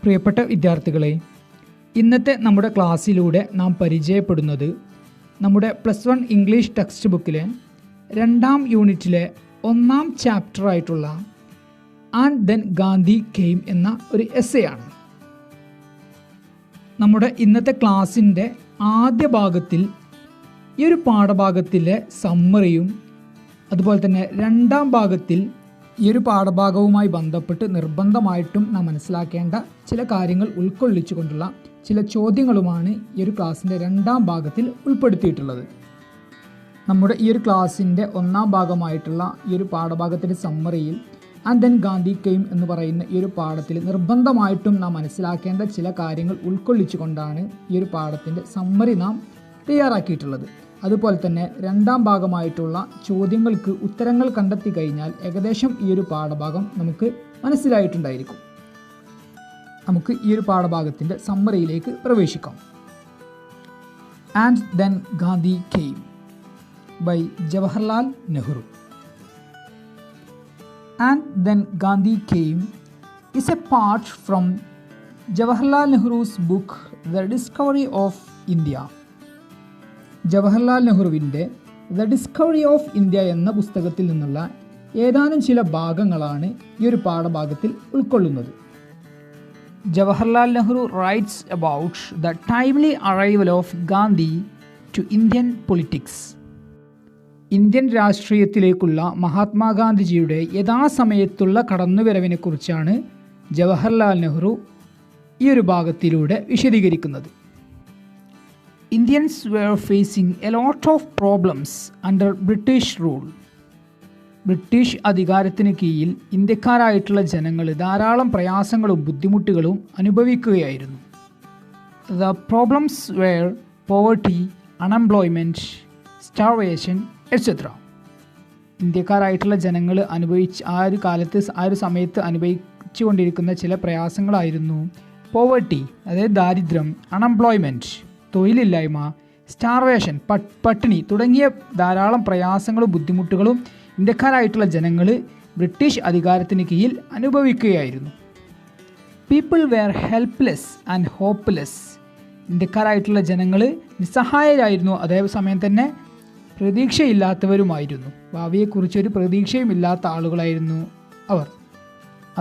പ്രിയപ്പെട്ട വിദ്യാർത്ഥികളെ, ഇന്നത്തെ നമ്മുടെ ക്ലാസ്സിലൂടെ നാം പരിചയപ്പെടുന്നത് നമ്മുടെ +1 ഇംഗ്ലീഷ് ടെക്സ്റ്റ് ബുക്കിലെ 2ാം യൂണിറ്റിലെ 1ാം ചാപ്റ്ററായിട്ടുള്ള ആൻഡ് ദെൻ ഗാന്ധി കെയിം എന്ന ഒരു എസ്സേ ആണ്. നമ്മുടെ ഇന്നത്തെ ക്ലാസ്സിൻ്റെ ആദ്യ ഭാഗത്തിൽ ഈ ഒരു പാഠഭാഗത്തിലെ സമ്മറിയും അതുപോലെ തന്നെ 2ാം ഭാഗത്തിൽ ഈ ഒരു പാഠഭാഗവുമായി ബന്ധപ്പെട്ട് നിർബന്ധമായിട്ടും നാം മനസ്സിലാക്കേണ്ട ചില കാര്യങ്ങൾ ഉൾക്കൊള്ളിച്ചുകൊണ്ടുള്ള ചില ചോദ്യങ്ങളുമാണ് ഈ ഒരു ക്ലാസ്സിൻ്റെ 2ാം ഭാഗത്തിൽ ഉൾപ്പെടുത്തിയിട്ടുള്ളത്. നമ്മുടെ ഈ ഒരു ക്ലാസ്സിൻ്റെ 1ാം ഭാഗമായിട്ടുള്ള ഈ ഒരു പാഠഭാഗത്തിൻ്റെ സമ്മറിയിൽ ആൻഡ് ദെൻ ഗാന്ധി കെയിം എന്ന് പറയുന്ന ഈ ഒരു പാഠത്തിൽ നിർബന്ധമായിട്ടും നാം മനസ്സിലാക്കേണ്ട ചില കാര്യങ്ങൾ ഉൾക്കൊള്ളിച്ചുകൊണ്ടാണ് ഈ ഒരു പാഠത്തിൻ്റെ സമ്മറി നാം തയ്യാറാക്കിയിട്ടുള്ളത്. അതുപോലെ തന്നെ 2ാം ഭാഗമായിട്ടുള്ള ചോദ്യങ്ങൾക്ക് ഉത്തരങ്ങൾ കണ്ടെത്തി കഴിഞ്ഞാൽ ഏകദേശം ഈ ഒരു പാഠഭാഗം നമുക്ക് മനസ്സിലായിട്ടുണ്ടായിരിക്കും. നമുക്ക് ഈ ഒരു പാഠഭാഗത്തിൻ്റെ സമ്മറിയിലേക്ക് പ്രവേശിക്കാം. And then Gandhi came by Jawaharlal Nehru. And then Gandhi came is a part from Jawaharlal Nehru's book The Discovery of India. Jawaharlal നെഹ്റുവിൻ്റെ ദ ഡിസ്കവറി ഓഫ് ഇന്ത്യ എന്ന പുസ്തകത്തിൽ നിന്നുള്ള ഏതാനും ചില ഭാഗങ്ങളാണ് ഈ ഒരു പാഠഭാഗത്തിൽ ഉൾക്കൊള്ളുന്നത്. Jawaharlal Nehru writes about the timely arrival of Gandhi to Indian politics. Indian രാഷ്ട്രീയത്തിലേക്കുള്ള മഹാത്മാഗാന്ധിജിയുടെ യഥാസമയത്തുള്ള കടന്നുവരവിനെക്കുറിച്ചാണ് ജവഹർലാൽ നെഹ്റു ഈ ഒരു ഭാഗത്തിലൂടെ വിശദീകരിക്കുന്നത്. Indians were facing a lot of problems under British rule. British അധികാരത്തിന് കീഴിൽ ഇന്ത്യക്കാരായിട്ടുള്ള ജനങ്ങൾ ധാരാളം പ്രയാസങ്ങളും ബുദ്ധിമുട്ടുകളും അനുഭവിക്കുകയായിരുന്നു. The problems were poverty, unemployment, starvation, etc. ഇന്ത്യക്കാരായിട്ടുള്ള ജനങ്ങൾ ആ ഒരു സമയത്ത് അനുഭവിച്ചുകൊണ്ടിരിക്കുന്ന ചില പ്രയാസങ്ങളായിരുന്നു പോവർട്ടി, അതായത് ദാരിദ്ര്യം, അൺഎംപ്ലോയ്മെൻറ്റ്, തൊഴിലില്ലായ്മ, സ്റ്റാർവേഷൻ, പട്ടിണി തുടങ്ങിയ ധാരാളം പ്രയാസങ്ങളും ബുദ്ധിമുട്ടുകളും ഇന്ത്യക്കാരായിട്ടുള്ള ജനങ്ങൾ ബ്രിട്ടീഷ് അധികാരത്തിന് കീഴിൽ അനുഭവിക്കുകയായിരുന്നു. People were helpless and hopeless. ഇന്ത്യക്കാരായിട്ടുള്ള ജനങ്ങൾ നിസ്സഹായരായിരുന്നു, അതേസമയം തന്നെ പ്രതീക്ഷയില്ലാത്തവരുമായിരുന്നു. ഭാവിയെക്കുറിച്ചൊരു പ്രതീക്ഷയും ഇല്ലാത്ത ആളുകളായിരുന്നു അവർ.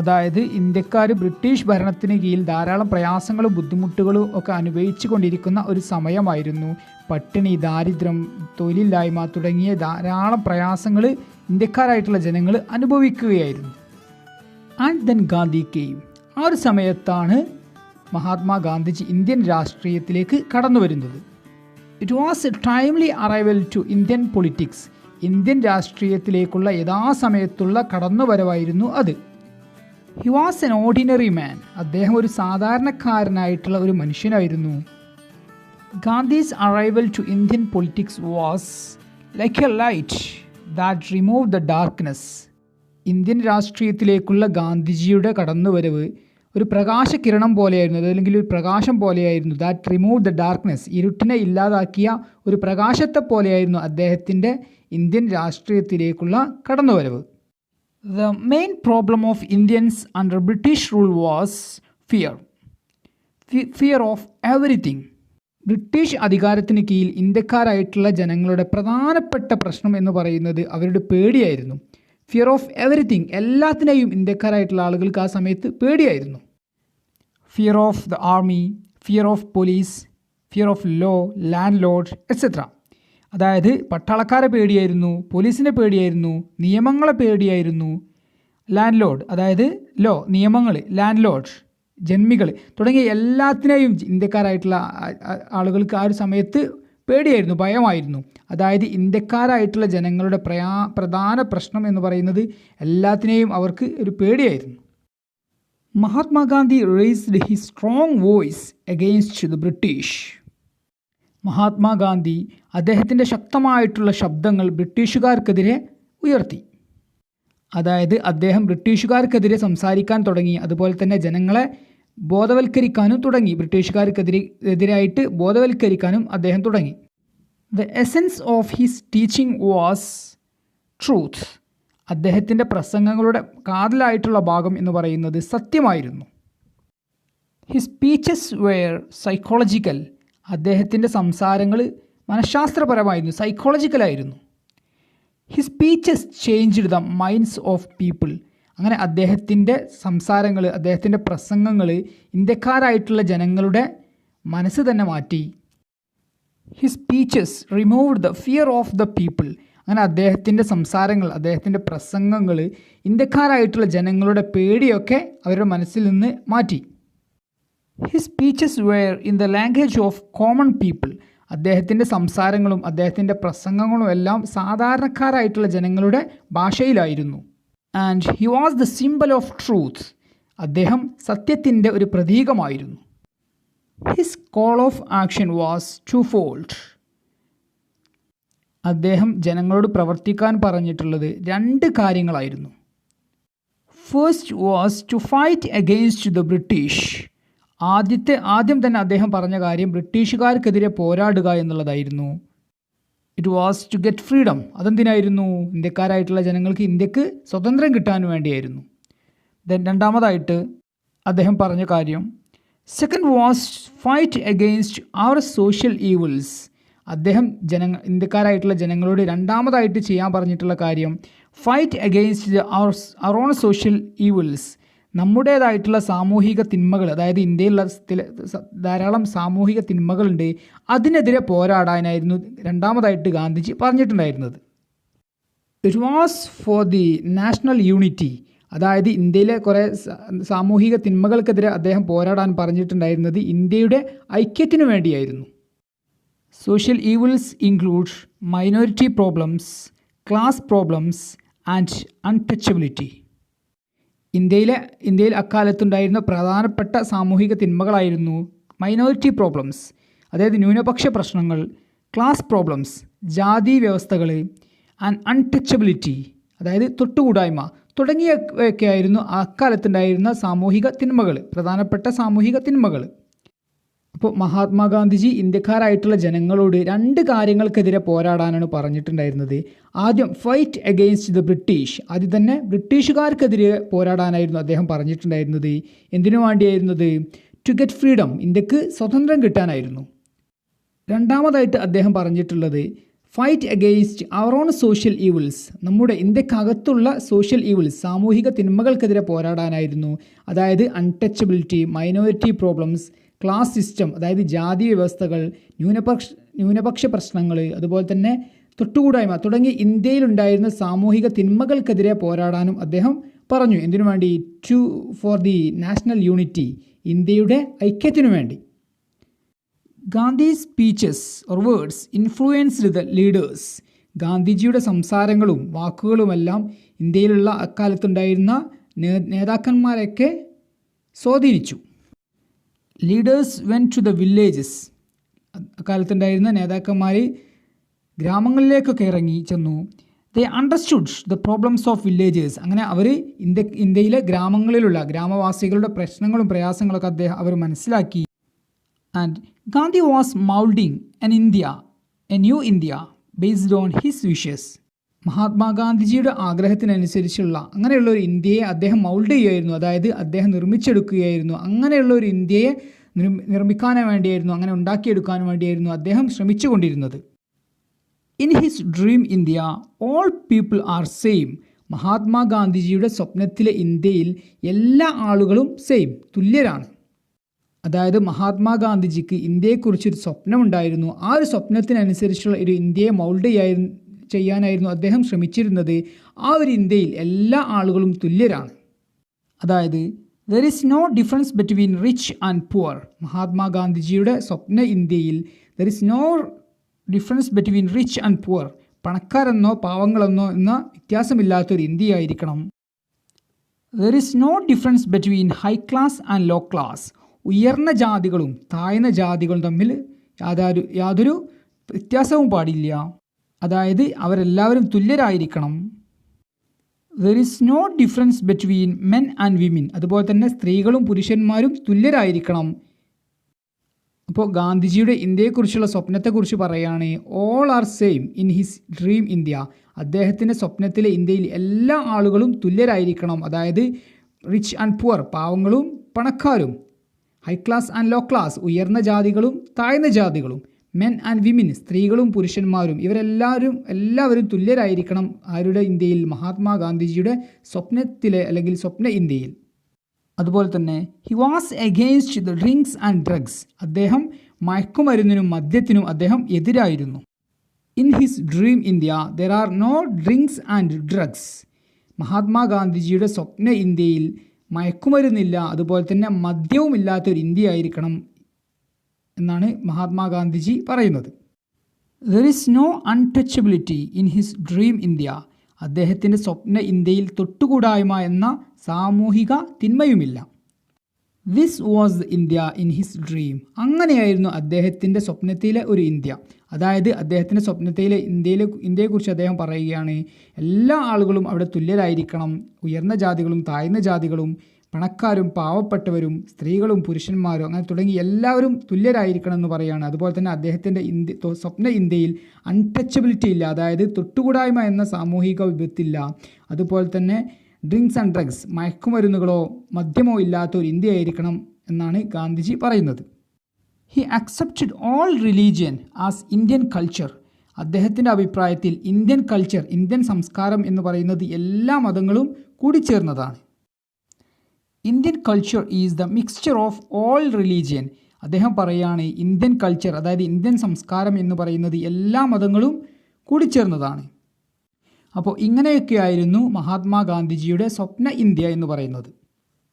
അതായത് ഇന്ത്യക്കാർ ബ്രിട്ടീഷ് ഭരണത്തിന് കീഴിൽ ധാരാളം പ്രയാസങ്ങളും ബുദ്ധിമുട്ടുകളും ഒക്കെ അനുഭവിച്ചു കൊണ്ടിരിക്കുന്ന ഒരു സമയമായിരുന്നു. പട്ടിണി, ദാരിദ്ര്യം, തൊഴിലില്ലായ്മ തുടങ്ങിയ ധാരാളം പ്രയാസങ്ങൾ ഇന്ത്യക്കാരായിട്ടുള്ള ജനങ്ങൾ അനുഭവിക്കുകയായിരുന്നു. And then Gandhi came. ആ ഒരു സമയത്താണ് മഹാത്മാഗാന്ധിജി ഇന്ത്യൻ രാഷ്ട്രീയത്തിലേക്ക് കടന്നു വരുന്നത്. It was a timely arrival to Indian politics. Indian രാഷ്ട്രീയത്തിലേക്കുള്ള യഥാസമയത്തുള്ള കടന്നുവരവായിരുന്നു അത്. He was an ordinary man. അദ്ദേഹം ഒരു സാധാരണക്കാരനായിട്ടുള്ള ഒരു മനുഷ്യനായിരുന്നു. Gandhi's arrival to Indian politics was like a light that remove the darkness. Indian രാഷ്ട്രീയത്തിലേക്കുള്ള ഗാന്ധിജിയുടെ കടന്നുവരവ് ഒരു പ്രകാശകിരണം പോലെയായിരുന്നു, അതല്ലെങ്കിൽ ഒരു പ്രകാശം പോലെയായിരുന്നു. ദാറ്റ് റിമൂവ് ദ ഡാർക്ക്നെസ്, ഇരുട്ടിനെ ഇല്ലാതാക്കിയ ഒരു പ്രകാശത്തെ പോലെയായിരുന്നു അദ്ദേഹത്തിൻ്റെ Indian രാഷ്ട്രീയത്തിലേക്കുള്ള കടന്നുവരവ്. The main problem of Indians under British rule was fear. Fear of everything. British അധികാരത്തിന് കീഴിൽ ഇന്ത്യക്കാരായിട്ടുള്ള ജനങ്ങളുടെ പ്രധാനപ്പെട്ട പ്രശ്നം എന്ന് പറയുന്നത് അവരുടെ പേടിയായിരുന്നു. ഫിയർ ഓഫ് എവറിത്തിങ്, എല്ലാത്തിനെയും ഇന്ത്യക്കാരായിട്ടുള്ള ആളുകൾക്ക് ആ സമയത്ത് പേടിയായിരുന്നു. Fear of the army, fear of police, fear of law, landlord, etcetera. അതായത് പട്ടാളക്കാരെ പേടിയായിരുന്നു, പോലീസിനെ പേടിയായിരുന്നു, നിയമങ്ങളെ പേടിയായിരുന്നു, ലാൻഡ് ലോഡ് അതായത് ലോ, നിയമങ്ങൾ, ലാൻഡ് ലോഡ്, ജന്മികൾ തുടങ്ങിയ എല്ലാത്തിനെയും ഇന്ത്യക്കാരായിട്ടുള്ള ആളുകൾക്ക് ആ ഒരു സമയത്ത് പേടിയായിരുന്നു, ഭയമായിരുന്നു. അതായത് ഇന്ത്യക്കാരായിട്ടുള്ള ജനങ്ങളുടെ പ്രധാന പ്രശ്നം എന്ന് പറയുന്നത് എല്ലാത്തിനെയും അവർക്ക് ഒരു പേടിയായിരുന്നു. Mahatma Gandhi raised his strong voice against the British. Mahatma Gandhi അദ്ദേഹത്തിൻ്റെ ശക്തമായിട്ടുള്ള ശബ്ദങ്ങൾ ബ്രിട്ടീഷുകാർക്കെതിരെ ഉയർത്തി. അതായത് അദ്ദേഹം ബ്രിട്ടീഷുകാർക്കെതിരെ സംസാരിക്കാൻ തുടങ്ങി, അതുപോലെ തന്നെ ജനങ്ങളെ ബോധവൽക്കരിക്കാനും തുടങ്ങി. ബ്രിട്ടീഷുകാർക്കെതിരായിട്ട് ബോധവൽക്കരിക്കാനും അദ്ദേഹം തുടങ്ങി. The essence of his teaching was truth. അദ്ദേഹത്തിൻ്റെ പ്രസംഗങ്ങളുടെ കാതലായിട്ടുള്ള ഭാഗം എന്ന് പറയുന്നത് സത്യമായിരുന്നു. His speeches were psychological. അദ്ദേഹത്തിൻ്റെ സംസാരങ്ങൾ മനഃശാസ്ത്രപരമായിരുന്നു, സൈക്കോളജിക്കലായിരുന്നു. His speeches changed the minds of people. അങ്ങനെ അദ്ദേഹത്തിൻ്റെ സംസാരങ്ങൾ, അദ്ദേഹത്തിൻ്റെ പ്രസംഗങ്ങൾ ഇന്ത്യക്കാരായിട്ടുള്ള ജനങ്ങളുടെ മനസ്സ് തന്നെ മാറ്റി. His speeches removed the fear of the people. അങ്ങനെ അദ്ദേഹത്തിൻ്റെ സംസാരങ്ങൾ, അദ്ദേഹത്തിൻ്റെ പ്രസംഗങ്ങൾ ഇന്ത്യക്കാരായിട്ടുള്ള ജനങ്ങളുടെ പേടിയൊക്കെ അവരുടെ മനസ്സിൽ നിന്ന് മാറ്റി. His speeches were in the language of common people. അദ്ദേഹത്തിൻ്റെ സംസാരങ്ങളും അദ്ദേഹത്തിൻ്റെ പ്രസംഗങ്ങളും എല്ലാം സാധാരണക്കാരായിട്ടുള്ള ജനങ്ങളുടെ ഭാഷയിലായിരുന്നു. And he was the symbol of truth. അദ്ദേഹം സത്യത്തിൻ്റെ ഒരു പ്രതീകമായിരുന്നു. His call of action was twofold. അദ്ദേഹം ജനങ്ങളോട് പ്രവർത്തിക്കാൻ പറഞ്ഞിട്ടുള്ളത് 2 കാര്യങ്ങളായിരുന്നു. First was to fight against the British. ആദ്യം തന്നെ അദ്ദേഹം പറഞ്ഞ കാര്യം ബ്രിട്ടീഷുകാർക്കെതിരെ പോരാടുക എന്നുള്ളതായിരുന്നു. It was to get freedom. അതെന്തിനായിരുന്നു? ഇന്ത്യക്കാരായിട്ടുള്ള ജനങ്ങൾക്ക് ഇന്ത്യക്ക് സ്വതന്ത്രം കിട്ടാൻ വേണ്ടിയായിരുന്നു. രണ്ടാമതായിട്ട് അദ്ദേഹം പറഞ്ഞ കാര്യം second was fight against our social evils. അദ്ദേഹം ഇന്ത്യക്കാരായിട്ടുള്ള ജനങ്ങളോട് രണ്ടാമതായിട്ട് ചെയ്യാൻ പറഞ്ഞിട്ടുള്ള കാര്യം fight against our own social evils. നമ്മുടേതായിട്ടുള്ള സാമൂഹിക തിന്മകൾ, അതായത് ഇന്ത്യയിലുള്ള ധാരാളം സാമൂഹിക തിന്മകളുണ്ട്, അതിനെതിരെ പോരാടാനായിരുന്നു രണ്ടാമതായിട്ട് ഗാന്ധിജി പറഞ്ഞിട്ടുണ്ടായിരുന്നത്. It was for the national unity. അതായത് ഇന്ത്യയിലെ കുറേ സാമൂഹിക തിന്മകൾക്കെതിരെ അദ്ദേഹം പോരാടാൻ പറഞ്ഞിട്ടുണ്ടായിരുന്നത് ഇന്ത്യയുടെ ഐക്യത്തിനു വേണ്ടിയായിരുന്നു. Social evils include minority problems, class problems and untouchability. ഇന്ത്യയിൽ അക്കാലത്തുണ്ടായിരുന്ന പ്രധാനപ്പെട്ട സാമൂഹിക തിന്മകളായിരുന്നു മൈനോറിറ്റി പ്രോബ്ലംസ്, അതായത് ന്യൂനപക്ഷ പ്രശ്നങ്ങൾ, ക്ലാസ് പ്രോബ്ലംസ്, ജാതി വ്യവസ്ഥകൾ, ആൻഡ് അൺടച്ചബിലിറ്റി, അതായത് തൊട്ടുകൂടായ്മ തുടങ്ങിയവയൊക്കെയായിരുന്നു അക്കാലത്തുണ്ടായിരുന്ന സാമൂഹിക തിന്മകൾ, പ്രധാനപ്പെട്ട സാമൂഹിക തിന്മകൾ. അപ്പോൾ മഹാത്മാഗാന്ധിജി ഇന്ത്യക്കാരായിട്ടുള്ള ജനങ്ങളോട് 2 കാര്യങ്ങൾക്കെതിരെ പോരാടാനാണ് പറഞ്ഞിട്ടുണ്ടായിരുന്നത്. ആദ്യം ഫൈറ്റ് അഗെയിൻസ്റ്റ് ദ ബ്രിട്ടീഷ്. ആദ്യം തന്നെ ബ്രിട്ടീഷുകാർക്കെതിരെ പോരാടാനായിരുന്നു അദ്ദേഹം പറഞ്ഞിട്ടുണ്ടായിരുന്നത്. എന്തിനു വേണ്ടിയായിരുന്നത്? To get freedom. ഇന്ത്യക്ക് സ്വതന്ത്രം കിട്ടാനായിരുന്നു. രണ്ടാമതായിട്ട് അദ്ദേഹം പറഞ്ഞിട്ടുള്ളത് fight against our own social evils. നമ്മുടെ ഇന്ത്യക്കകത്തുള്ള സോഷ്യൽ ഈവിൾസ്, സാമൂഹിക തിന്മകൾക്കെതിരെ പോരാടാനായിരുന്നു. അതായത് untouchability, minority problems, class system, അതായത് ജാതി വ്യവസ്ഥകൾ, ന്യൂനപക്ഷ പ്രശ്നങ്ങൾ, അതുപോലെ തന്നെ തൊട്ടുകൂടായ്മ തുടങ്ങി ഇന്ത്യയിലുണ്ടായിരുന്ന സാമൂഹിക തിന്മകൾക്കെതിരെ പോരാടാനും അദ്ദേഹം പറഞ്ഞു. എന്തിനു വേണ്ടി? ഫോർ ദി നാഷണൽ യൂണിറ്റി, ഇന്ത്യയുടെ ഐക്യത്തിനു വേണ്ടി. Gandhi's speeches or words influenced the leaders. ഗാന്ധിജിയുടെ സംസാരങ്ങളും വാക്കുകളുമെല്ലാം ഇന്ത്യയിലുള്ള അക്കാലത്തുണ്ടായിരുന്ന നേതാക്കന്മാരെയൊക്കെ സ്വാധീനിച്ചു. Leaders went to the villages. അക്കാലത്തുണ്ടായിരുന്ന നേതാക്കന്മാർ ഗ്രാമങ്ങളിലേക്കൊക്കെ ഇറങ്ങി ചെന്നു. They understood the problems of villagers. അങ്ങനെ അവർ ഇന്ത്യയിലെ ഗ്രാമങ്ങളിലുള്ള ഗ്രാമവാസികളുടെ പ്രശ്നങ്ങളും പ്രയാസങ്ങളൊക്കെ അവർ മനസ്സിലാക്കി. And Gandhi was moulding a new India based on his wishes. മഹാത്മാഗാന്ധിജിയുടെ ആഗ്രഹത്തിനനുസരിച്ചുള്ള അങ്ങനെയുള്ള ഒരു ഇന്ത്യയെ അദ്ദേഹം മൗൾഡ് ചെയ്യുമായിരുന്നു, അതായത് അദ്ദേഹം നിർമ്മിച്ചെടുക്കുകയായിരുന്നു. അങ്ങനെയുള്ള ഒരു ഇന്ത്യയെ നിർമ്മിക്കാൻ വേണ്ടിയായിരുന്നു, അങ്ങനെ ഉണ്ടാക്കിയെടുക്കാൻ വേണ്ടിയായിരുന്നു അദ്ദേഹം ശ്രമിച്ചുകൊണ്ടിരുന്നത്. In his dream India all people are same. മഹാത്മാഗാന്ധിജിയുടെ സ്വപ്നത്തിലെ ഇന്ത്യയിൽ എല്ലാ ആളുകളും സെയിം, തുല്യരാണ്. അതായത് മഹാത്മാഗാന്ധിജിക്ക് ഇന്ത്യയെക്കുറിച്ചൊരു സ്വപ്നമുണ്ടായിരുന്നു. ആ ഒരു സ്വപ്നത്തിനനുസരിച്ചുള്ള ഒരു ഇന്ത്യയെ മൗൾഡ് ചെയ്യാനായിരുന്നു അദ്ദേഹം ശ്രമിച്ചിരുന്നത്. ആ ഒരു ഇന്ത്യയിൽ എല്ലാ ആളുകളും തുല്യരാണ്. അതായത് there is no difference between rich and poor. മഹാത്മാഗാന്ധിജിയുടെ സ്വപ്ന ഇന്ത്യയിൽ there is no difference between rich and poor. പണക്കാരെന്നോ പാവങ്ങളെന്നോ എന്ന വ്യത്യാസമില്ലാത്തൊരു ഇന്ത്യയായിരിക്കണം. There is no difference between high class and low class. ഉയർന്ന ജാതികളും താഴ്ന്ന ജാതികളും തമ്മിൽ യാതൊരു വ്യത്യാസവും പാടില്ല. അതായത് അവരെല്ലാവരും തുല്യരായിരിക്കണം. There is no difference between men and women. അതുപോലെ തന്നെ സ്ത്രീകളും പുരുഷന്മാരും തുല്യരായിരിക്കണം. അപ്പോൾ ഗാന്ധിജിയുടെ ഇന്ത്യയെക്കുറിച്ചുള്ള സ്വപ്നത്തെക്കുറിച്ച് പറയുകയാണ്. All are same in his dream India. അദ്ദേഹത്തിൻ്റെ സ്വപ്നത്തിലെ ഇന്ത്യയിൽ എല്ലാ ആളുകളും തുല്യരായിരിക്കണം. അതായത് റിച്ച് ആൻഡ് പുവർ, പാവങ്ങളും പണക്കാരും, high class and low class ഉയർന്ന ജാതികളും താഴ്ന്ന ജാതികളും, മെൻ ആൻഡ് വിമിൻ സ്ത്രീകളും പുരുഷന്മാരും, എല്ലാവരും തുല്യരായിരിക്കണം ആരുടെ ഇന്ത്യയിൽ? മഹാത്മാഗാന്ധിജിയുടെ സ്വപ്നത്തിലെ അല്ലെങ്കിൽ സ്വപ്ന ഇന്ത്യയിൽ. അതുപോലെ തന്നെ he was against the drinks and drugs, അദ്ദേഹം മയക്കുമരുന്നിനും മദ്യത്തിനും അദ്ദേഹം എതിരായിരുന്നു. In his dream India there are no drinks and drugs, മഹാത്മാഗാന്ധിജിയുടെ സ്വപ്ന ഇന്ത്യയിൽ മയക്കുമരുന്നില്ല, അതുപോലെ തന്നെ മദ്യവുമില്ലാത്തൊരു ഇന്ത്യ ആയിരിക്കണം എന്നാണ് മഹാത്മാഗാന്ധിജി പറയുന്നത്. There is no untouchability in his dream India, അദ്ദേഹത്തിൻ്റെ സ്വപ്ന ഇന്ത്യയിൽ തൊട്ടുകൂടായ്മ എന്ന സാമൂഹിക തിന്മയുമില്ല. This was the India in his dream, അങ്ങനെയായിരുന്നു അദ്ദേഹത്തിൻ്റെ സ്വപ്നത്തിലെ ഒരു ഇന്ത്യ. അതായത് അദ്ദേഹത്തിൻ്റെ സ്വപ്നത്തിലെ ഇന്ത്യയെക്കുറിച്ച് അദ്ദേഹം പറയുകയാണ്, എല്ലാ ആളുകളും അവിടെ തുല്യരായിരിക്കണം, ഉയർന്ന ജാതികളും താഴ്ന്ന ജാതികളും, പണക്കാരും പാവപ്പെട്ടവരും, സ്ത്രീകളും പുരുഷന്മാരും, അങ്ങനെ തുടങ്ങി എല്ലാവരും തുല്യരായിരിക്കണം എന്ന് പറയുകയാണ്. അതുപോലെ തന്നെ അദ്ദേഹത്തിൻ്റെ സ്വപ്ന ഇന്ത്യയിൽ അൺടച്ചബിലിറ്റി ഇല്ല, അതായത് തൊട്ടുകൂടായ്മ എന്ന സാമൂഹിക വിപത്തില്ല. അതുപോലെ തന്നെ ഡ്രിങ്ക്സ് ആൻഡ് ഡ്രഗ്സ്, മയക്കുമരുന്നുകളോ മദ്യമോ ഇല്ലാത്ത ഒരു ഇന്ത്യ ആയിരിക്കണം എന്നാണ് ഗാന്ധിജി പറയുന്നത്. He accepted all religion as Indian culture, അദ്ദേഹത്തിൻ്റെ അഭിപ്രായത്തിൽ ഇന്ത്യൻ കൾച്ചർ, ഇന്ത്യൻ സംസ്കാരം എന്ന് പറയുന്നത് എല്ലാ മതങ്ങളും കൂടിച്ചേർന്നതാണ്. Indian culture is the mixture of all religion, അദ്ദേഹം പറയുകയാണ് ഇന്ത്യൻ കൾച്ചർ അതായത് ഇന്ത്യൻ സംസ്കാരം എന്ന് പറയുന്നത് എല്ലാ മതങ്ങളും കൂടിച്ചേർന്നതാണ്. അപ്പോൾ ഇങ്ങനെയൊക്കെയായിരുന്നു മഹാത്മാഗാന്ധിജിയുടെ സ്വപ്ന ഇന്ത്യ എന്ന് പറയുന്നത്.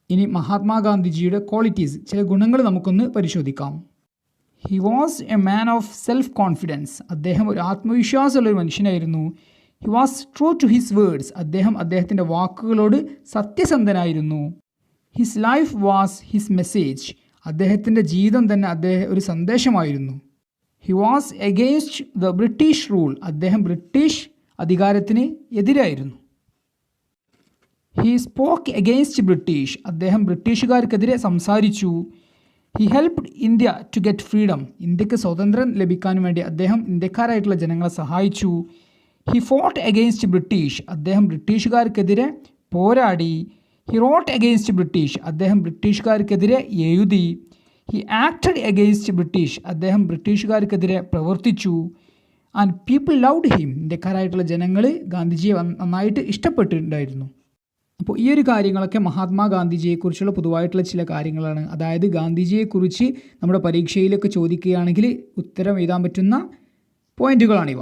ഇനി മഹാത്മാഗാന്ധിജിയുടെ ക്വാളിറ്റീസ്, ചില ഗുണങ്ങൾ നമുക്കൊന്ന് പരിശോധിക്കാം. He was a man of self confidence, അദ്ദേഹം ഒരു ആത്മവിശ്വാസമുള്ളൊരു മനുഷ്യനായിരുന്നു. He was true to his words, അദ്ദേഹത്തിൻ്റെ വാക്കുകളോട് സത്യസന്ധനായിരുന്നു. His life was his message, അദ്ദേഹത്തിൻ്റെ ജീവിതം തന്നെ ഒരു സന്ദേശമായിരുന്നു. He was against the British rule, അദ്ദേഹം ബ്രിട്ടീഷ് അധികാരത്തിന് എതിരായിരുന്നു. ഹി സ്പോക്ക് എഗെയിൻസ്റ്റ് ബ്രിട്ടീഷ്, അദ്ദേഹം ബ്രിട്ടീഷുകാർക്കെതിരെ സംസാരിച്ചു. He helped India to get freedom, ഇന്ത്യക്ക് സ്വാതന്ത്ര്യം ലഭിക്കാൻ വേണ്ടി അദ്ദേഹം ഇന്ത്യക്കാരായിട്ടുള്ള ജനങ്ങളെ സഹായിച്ചു. ഹി ഫോട്ട് എഗെയിൻസ്റ്റ് ബ്രിട്ടീഷ്, അദ്ദേഹം ബ്രിട്ടീഷുകാർക്കെതിരെ പോരാടി. ഹി റോട്ട് എഗെയിൻസ്റ്റ് ബ്രിട്ടീഷ്, അദ്ദേഹം ബ്രിട്ടീഷുകാർക്കെതിരെ എഴുതി. ഹി ആക്ടഡ് എഗെയിൻസ്റ്റ് ബ്രിട്ടീഷ്, അദ്ദേഹം ബ്രിട്ടീഷുകാർക്കെതിരെ പ്രവർത്തിച്ചു. ആൻഡ് പീപ്പിൾ ലവ്ഡ് ഹിം, ഇന്ത്യക്കാരായിട്ടുള്ള ജനങ്ങൾ ഗാന്ധിജിയെ നന്നായിട്ട് ഇഷ്ടപ്പെട്ടിട്ടുണ്ടായിരുന്നു. അപ്പോൾ ഈ ഒരു കാര്യങ്ങളൊക്കെ മഹാത്മാഗാന്ധിജിയെക്കുറിച്ചുള്ള പൊതുവായിട്ടുള്ള ചില കാര്യങ്ങളാണ്. അതായത് ഗാന്ധിജിയെക്കുറിച്ച് നമ്മുടെ പരീക്ഷയിലൊക്കെ ചോദിക്കുകയാണെങ്കിൽ ഉത്തരം എഴുതാൻ പറ്റുന്ന പോയിന്റുകളാണിവ.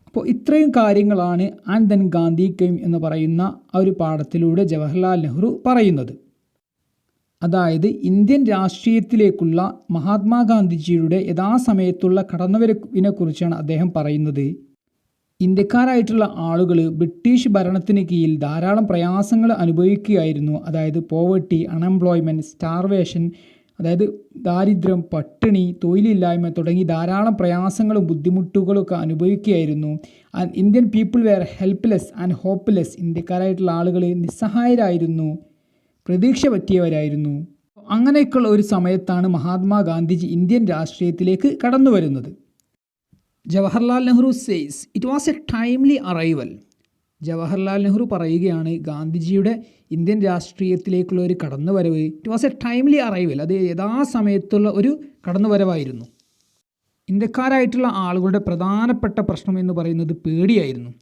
അപ്പോൾ ഇത്രയും കാര്യങ്ങളാണ് ആൻഡ് ദെൻ ഗാന്ധി കെയിം എന്ന് പറയുന്ന ആ ഒരു പാഠത്തിലൂടെ ജവഹർലാൽ നെഹ്റു പറയുന്നത്. അതായത് ഇന്ത്യൻ രാഷ്ട്രീയത്തിലേക്കുള്ള മഹാത്മാഗാന്ധിജിയുടെ യഥാസമയത്തുള്ള കടന്നുവരവിനെക്കുറിച്ചാണ് അദ്ദേഹം പറയുന്നത്. ഇന്ത്യക്കാരായിട്ടുള്ള ആളുകൾ ബ്രിട്ടീഷ് ഭരണത്തിന് കീഴിൽ ധാരാളം പ്രയാസങ്ങൾ അനുഭവിക്കുകയായിരുന്നു. അതായത് പോവർട്ടി, അൺഎംപ്ലോയ്മെൻറ്റ്, സ്റ്റാർവേഷൻ, അതായത് ദാരിദ്ര്യം, പട്ടിണി, തൊഴിലില്ലായ്മ തുടങ്ങി ധാരാളം പ്രയാസങ്ങളും ബുദ്ധിമുട്ടുകളൊക്കെ അനുഭവിക്കുകയായിരുന്നു. And Indian people were helpless and hopeless, ഇന്ത്യക്കാരായിട്ടുള്ള ആളുകൾ നിസ്സഹായരായിരുന്നു, പ്രതീക്ഷ പറ്റിയവരായിരുന്നു. അങ്ങനെയൊക്കെയുള്ള ഒരു സമയത്താണ് മഹാത്മാഗാന്ധിജി ഇന്ത്യൻ രാഷ്ട്രീയത്തിലേക്ക് കടന്നു വരുന്നത്. Jawaharlal Nehru says it was a timely arrival. Jawaharlal Nehru പറയുകയാണ് ഗാന്ധിജിയുടെ ഇന്ത്യൻ രാഷ്ട്രീയത്തിലേക്കുള്ള ഒരു കടന്നുവരവ് it was a timely arrival, അത് യഥാസമയത്തുള്ള ഒരു കടന്നുവരവായിരുന്നു. ഇന്ത്യക്കാരായിട്ടുള്ള ആളുകളുടെ പ്രധാനപ്പെട്ട പ്രശ്നം എന്ന് പറയുന്നത് പേടിയായിരുന്നു.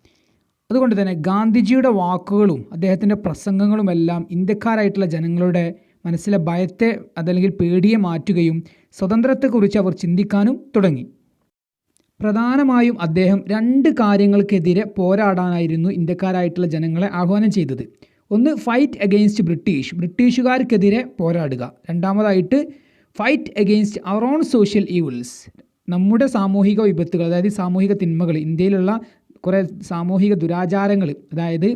അതുകൊണ്ട് തന്നെ ഗാന്ധിജിയുടെ വാക്കുകളും അദ്ദേഹത്തിൻ്റെ പ്രസംഗങ്ങളുമെല്ലാം ഇന്ത്യക്കാരായിട്ടുള്ള ജനങ്ങളുടെ മനസ്സിലെ ഭയത്തെ അതല്ലെങ്കിൽ പേടിയെ മാറ്റുകയും സ്വതന്ത്രത്തെക്കുറിച്ച് അവർ ചിന്തിക്കാനും തുടങ്ങി. പ്രധാനമായും അദ്ദേഹം രണ്ട് കാര്യങ്ങൾക്കെതിരെ പോരാടാനായിരുന്നു ഇന്ത്യക്കാരായിട്ടുള്ള ജനങ്ങളെ ആഹ്വാനം ചെയ്തത്. ഒന്ന്, ഫൈറ്റ് അഗെയിൻസ്റ്റ് ബ്രിട്ടീഷുകാർക്കെതിരെ പോരാടുക. രണ്ടാമതായിട്ട് fight against our own social evils, നമ്മുടെ സാമൂഹിക വിപത്തുകൾ, അതായത് സാമൂഹിക തിന്മകൾ, ഇന്ത്യയിലുള്ള കുറേ സാമൂഹിക ദുരാചാരങ്ങൾ, അതായത്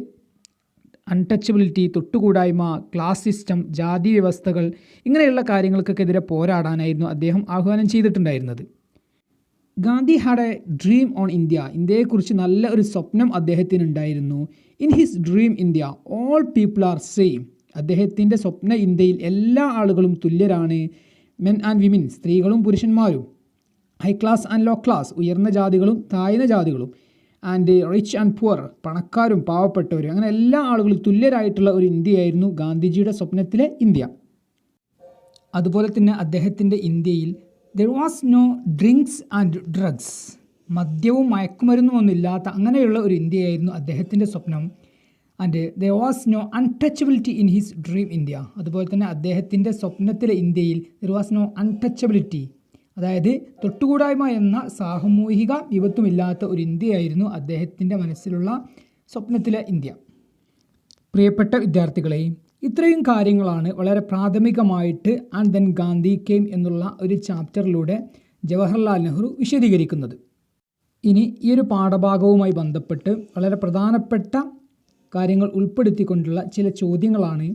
അൺടച്ചബിലിറ്റി, തൊട്ടുകൂടായ്മ, ക്ലാസ് സിസ്റ്റം, ജാതി വ്യവസ്ഥകൾ, ഇങ്ങനെയുള്ള കാര്യങ്ങൾക്കെതിരെ പോരാടാനായിരുന്നു അദ്ദേഹം ആഹ്വാനം ചെയ്തിട്ടുണ്ടായിരുന്നത്. Gandhi had a dream on India, ഇന്ത്യയെക്കുറിച്ച് നല്ല ഒരു സ്വപ്നം അദ്ദേഹത്തിനുണ്ടായിരുന്നു. In his dream India all people are same, അദ്ദേഹത്തിൻ്റെ സ്വപ്ന ഇന്ത്യയിൽ എല്ലാ ആളുകളും തുല്യരാണ്. മെൻ ആൻഡ് വിമിൻ, സ്ത്രീകളും പുരുഷന്മാരും. High class and low class, ഉയർന്ന ജാതികളും താഴ്ന്ന ജാതികളും. ആൻഡ് റിച്ച് ആൻഡ് പുവർ, പണക്കാരും പാവപ്പെട്ടവരും, അങ്ങനെ എല്ലാ ആളുകളും തുല്യരായിട്ടുള്ള ഒരു ഇന്ത്യയായിരുന്നു ഗാന്ധിജിയുടെ സ്വപ്നത്തിലെ ഇന്ത്യ. അതുപോലെ തന്നെ അദ്ദേഹത്തിൻ്റെ ഇന്ത്യയിൽ there was no drinks and drugs, മദ്യവും മയക്കുമരുന്നും ഒന്നും ഇല്ലാത്ത അങ്ങനെയുള്ള ഒരു ഇന്ത്യയായിരുന്നു അദ്ദേഹത്തിൻ്റെ സ്വപ്നം. And there was no untouchability in his dream India. അതുപോലെ തന്നെ അദ്ദേഹത്തിൻ്റെ സ്വപ്നത്തിലെ ഇന്ത്യയിൽ ദർ വാസ് നോ അൺടച്ചബിലിറ്റി, അതായത് തൊട്ടുകൂടായ്മ എന്ന സാമൂഹിക വിപത്തുമില്ലാത്ത ഒരു ഇന്ത്യയായിരുന്നു അദ്ദേഹത്തിൻ്റെ മനസ്സിലുള്ള സ്വപ്നത്തിലെ ഇന്ത്യ. പ്രിയപ്പെട്ട വിദ്യാർത്ഥികളെ, ഇത്രയും കാര്യങ്ങളാണ് വളരെ പ്രാഥമികമായിട്ട് ആൻഡ് ദെൻ ഗാന്ധി കെയിം എന്നുള്ള ഒരു ചാപ്റ്ററിലൂടെ ജവഹർലാൽ നെഹ്റു വിശദീകരിക്കുന്നത്. ഇനി ഈ ഒരു പാഠഭാഗവുമായി ബന്ധപ്പെട്ട് വളരെ പ്രധാനപ്പെട്ട കാര്യങ്ങൾ ഉൾപ്പെടുത്തിക്കൊണ്ടുള്ള ചില ചോദ്യങ്ങളാണ്.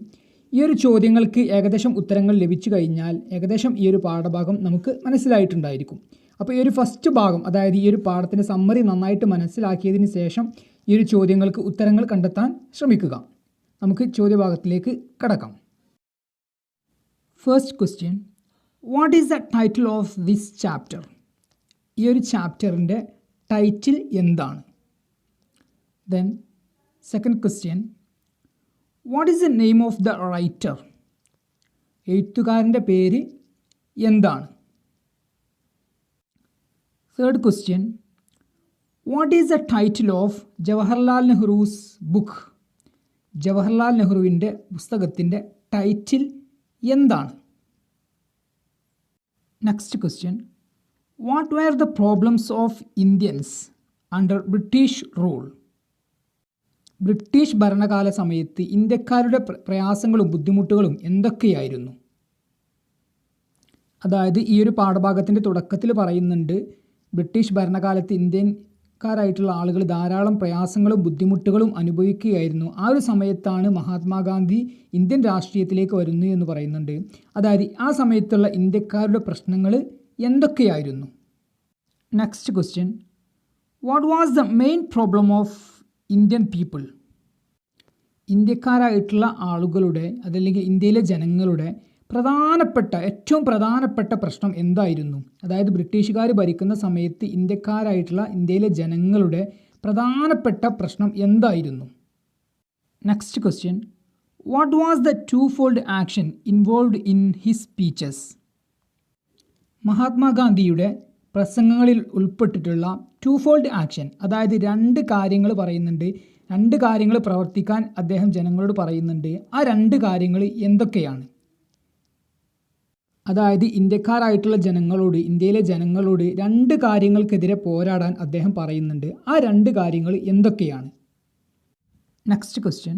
ഈ ഒരു ചോദ്യങ്ങൾക്ക് ഏകദേശം ഉത്തരങ്ങൾ ലഭിച്ചു കഴിഞ്ഞാൽ ഏകദേശം ഈ ഒരു പാഠഭാഗം നമുക്ക് മനസ്സിലായിട്ടുണ്ടായിരിക്കും. അപ്പോൾ ഈ ഒരു ഫസ്റ്റ് ഭാഗം, അതായത് ഈ ഒരു പാഠത്തിൻ്റെ സമ്മറി നന്നായിട്ട് മനസ്സിലാക്കിയതിന് ശേഷം ഈ ഒരു ചോദ്യങ്ങൾക്ക് ഉത്തരങ്ങൾ കണ്ടെത്താൻ ശ്രമിക്കുക. നമുക്ക് ചോദ്യഭാഗത്തിലേക്ക് കടക്കാം. First question, what is the title of this chapter? ഈ ഒരു ചാപ്റ്ററിൻ്റെ ടൈറ്റിൽ എന്താണ്? Then second question, what is the name of the writer? എഴുത്തുകാരൻ്റെ പേര് എന്താണ്? Third question, what is the title of Jawaharlal Nehru's book? ജവഹർലാൽ നെഹ്റുവിൻ്റെ പുസ്തകത്തിൻ്റെ ടൈറ്റിൽ എന്താണ്? Next question, what were the problems of Indians under British rule? British ഭരണകാല സമയത്ത് ഇന്ത്യക്കാരുടെ പ്രയാസങ്ങളും ബുദ്ധിമുട്ടുകളും എന്തൊക്കെയായിരുന്നു? അതായത് ഈ ഒരു പാഠഭാഗത്തിൻ്റെ തുടക്കത്തിൽ പറയുന്നുണ്ട്, ബ്രിട്ടീഷ് ഭരണകാലത്ത് ഇന്ത്യക്കാരായിട്ടുള്ള ആളുകൾ ധാരാളം പ്രയാസങ്ങളും ബുദ്ധിമുട്ടുകളും അനുഭവിക്കുകയായിരുന്നു. ആ ഒരു സമയത്താണ് മഹാത്മാഗാന്ധി ഇന്ത്യൻ രാഷ്ട്രീയത്തിലേക്ക് വരുന്നു എന്ന് പറയുന്നുണ്ട്. അതായത് ആ സമയത്തുള്ള ഇന്ത്യക്കാരുടെ പ്രശ്നങ്ങൾ എന്തൊക്കെയായിരുന്നു? Next question, what was the main problem of Indian people? ഇന്ത്യക്കാരായിട്ടുള്ള ആളുകളുടെ അതല്ലെങ്കിൽ ഇന്ത്യയിലെ ജനങ്ങളുടെ ഏറ്റവും പ്രധാനപ്പെട്ട പ്രശ്നം എന്തായിരുന്നു? അതായത് ബ്രിട്ടീഷുകാർ ഭരിക്കുന്ന സമയത്ത് ഇന്ത്യക്കാരായിട്ടുള്ള ഇന്ത്യയിലെ ജനങ്ങളുടെ പ്രധാനപ്പെട്ട പ്രശ്നം എന്തായിരുന്നു? Next question, what was the two fold action involved in his speeches? മഹാത്മാഗാന്ധിയുടെ പ്രസംഗങ്ങളിൽ ഉൾപ്പെട്ടിട്ടുള്ള ടു ഫോൾഡ് ആക്ഷൻ, അതായത് രണ്ട് കാര്യങ്ങൾ പറയുന്നുണ്ട്, രണ്ട് കാര്യങ്ങൾ പ്രവർത്തിക്കാൻ അദ്ദേഹം ജനങ്ങളോട് പറയുന്നുണ്ട്. ആ രണ്ട് കാര്യങ്ങൾ എന്തൊക്കെയാണ്? അതായത് ഇന്ത്യക്കാരായിട്ടുള്ള ജനങ്ങളോട്, ഇന്ത്യയിലെ ജനങ്ങളോട് രണ്ട് കാര്യങ്ങൾക്കെതിരെ പോരാടാൻ അദ്ദേഹം പറയുന്നുണ്ട്. ആ രണ്ട് കാര്യങ്ങൾ എന്തൊക്കെയാണ്? Next question,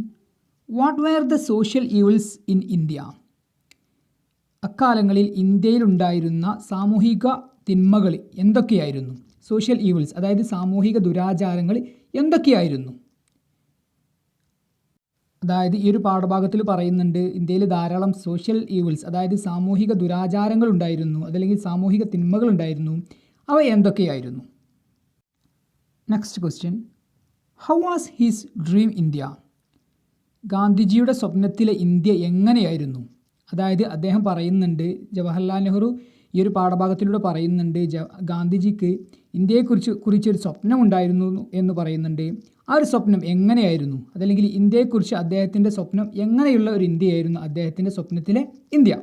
what were the social evils in India? അക്കാലങ്ങളിൽ ഇന്ത്യയിലുണ്ടായിരുന്ന സാമൂഹിക തിന്മകൾ എന്തൊക്കെയായിരുന്നു? സോഷ്യൽ ഈവിൾസ്, അതായത് സാമൂഹിക ദുരാചാരങ്ങൾ എന്തൊക്കെയായിരുന്നു? അതായത് ഈ ഒരു പാഠഭാഗത്തിൽ പറയുന്നുണ്ട്, ഇന്ത്യയിൽ ധാരാളം സോഷ്യൽ ഈവിൾസ്, അതായത് സാമൂഹിക ദുരാചാരങ്ങൾ ഉണ്ടായിരുന്നു, അതല്ലെങ്കിൽ സാമൂഹിക തിന്മകൾ ഉണ്ടായിരുന്നു. അവ എന്തൊക്കെയായിരുന്നു? Next question, how was his dream India? ഗാന്ധിജിയുടെ സ്വപ്നത്തിലെ ഇന്ത്യ എങ്ങനെയായിരുന്നു? അതായത് അദ്ദേഹം പറയുന്നുണ്ട്, ജവഹർലാൽ നെഹ്റു ഈ ഒരു പാഠഭാഗത്തിലൂടെ പറയുന്നുണ്ട്, ഗാന്ധിജിക്ക് ഇന്ത്യയെക്കുറിച്ചൊരു സ്വപ്നമുണ്ടായിരുന്നു എന്ന് പറയുന്നുണ്ട്. ആ ഒരു സ്വപ്നം എങ്ങനെയായിരുന്നു? അതല്ലെങ്കിൽ ഇന്ത്യയെക്കുറിച്ച് അദ്ദേഹത്തിൻ്റെ സ്വപ്നം എങ്ങനെയുള്ള ഒരു ഇന്ത്യയായിരുന്നു അദ്ദേഹത്തിൻ്റെ സ്വപ്നത്തിലെ ഇന്ത്യ?